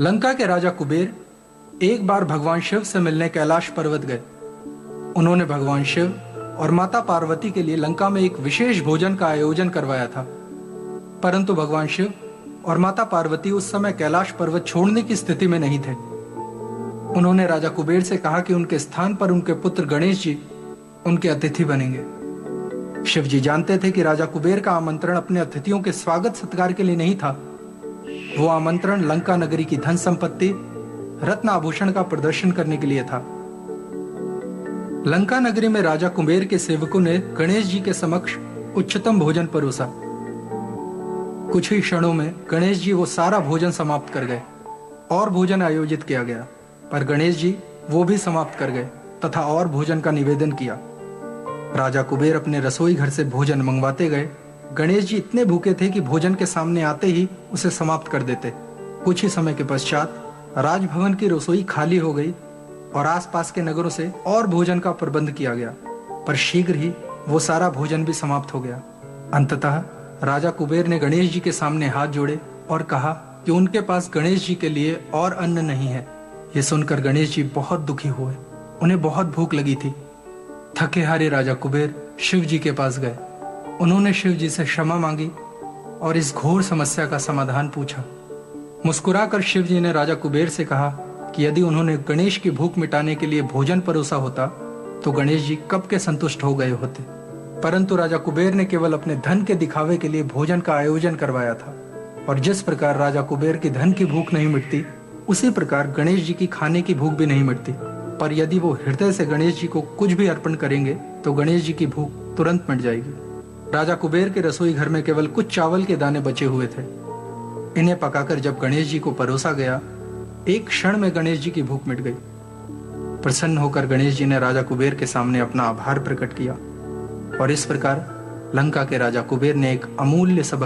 लंका के राजा कुबेर एक बार भगवान शिव से मिलने कैलाश पर्वत गए। उन्होंने भगवान शिव और माता पार्वती के लिए लंका में एक विशेष भोजन का आयोजन करवाया था, परंतु भगवान शिव और माता पार्वती उस समय कैलाश पर्वत छोड़ने की स्थिति में नहीं थे। उन्होंने राजा कुबेर से कहा कि उनके स्थान पर उनके पुत्र गणेश जी उनके अतिथि बनेंगे। शिव जी जानते थे कि राजा कुबेर का आमंत्रण अपने अतिथियों के स्वागत सत्कार के लिए नहीं था। वो आमंत्रण लंका नगरी की धन संपत्ति, रत्न आभूषण का प्रदर्शन करने के लिए था। लंका नगरी में राजा कुबेर के सेवकों ने गणेश जी के समक्ष उच्चतम भोजन परोसा। कुछ ही क्षणों में गणेश जी वो सारा भोजन समाप्त कर गए और भोजन आयोजित किया गया, पर गणेश जी वो भी समाप्त कर गए तथा और भोजन का निवेदन किया। राजा कुबेर अपने रसोई घर से भोजन मंगवाते गए। गणेश जी इतने भूखे थे कि भोजन के सामने आते ही उसे समाप्त कर देते। कुछ ही समय के पश्चात राजभवन की रसोई खाली हो गई और आसपास के नगरों से और भोजन का प्रबंध किया गया, पर शीघ्र ही वो सारा भोजन भी समाप्त हो गया। अंततः राजा कुबेर ने गणेश जी के सामने हाथ जोड़े और कहा कि उनके पास गणेश जी के लिए और अन्न नहीं है। ये सुनकर गणेश जी बहुत दुखी हुए। उन्हें बहुत भूख लगी थी। थके हारे राजा कुबेर शिव जी के पास गए। उन्होंने शिव जी से क्षमा मांगी और इस घोर समस्या का समाधान पूछा। मुस्कुराकर शिव जी ने राजा कुबेर से कहा कि यदि उन्होंने गणेश की भूख मिटाने के लिए भोजन परोसा होता तो गणेश जी कब के संतुष्ट हो गए होते, परंतु राजा कुबेर ने केवल अपने धन के दिखावे के लिए भोजन का आयोजन करवाया था। और जिस प्रकार राजा कुबेर की धन की भूख नहीं मिटती, उसी प्रकार गणेश जी की खाने की भूख भी नहीं मिटती। पर यदि वो हृदय से गणेश जी को कुछ भी अर्पण करेंगे तो गणेश जी की भूख तुरंत मिट जाएगी। राजा कुबेर के रसोई घर में केवल कुछ चावल के दाने बचे हुए थे। इन्हें पकाकर जब गणेश जी को परोसा गया, एक क्षण में गणेश जी की भूख मिट गई। प्रसन्न होकर गणेश जी ने राजा कुबेर के सामने अपना आभार प्रकट किया और इस प्रकार लंका के राजा कुबेर ने एक अमूल्य सबक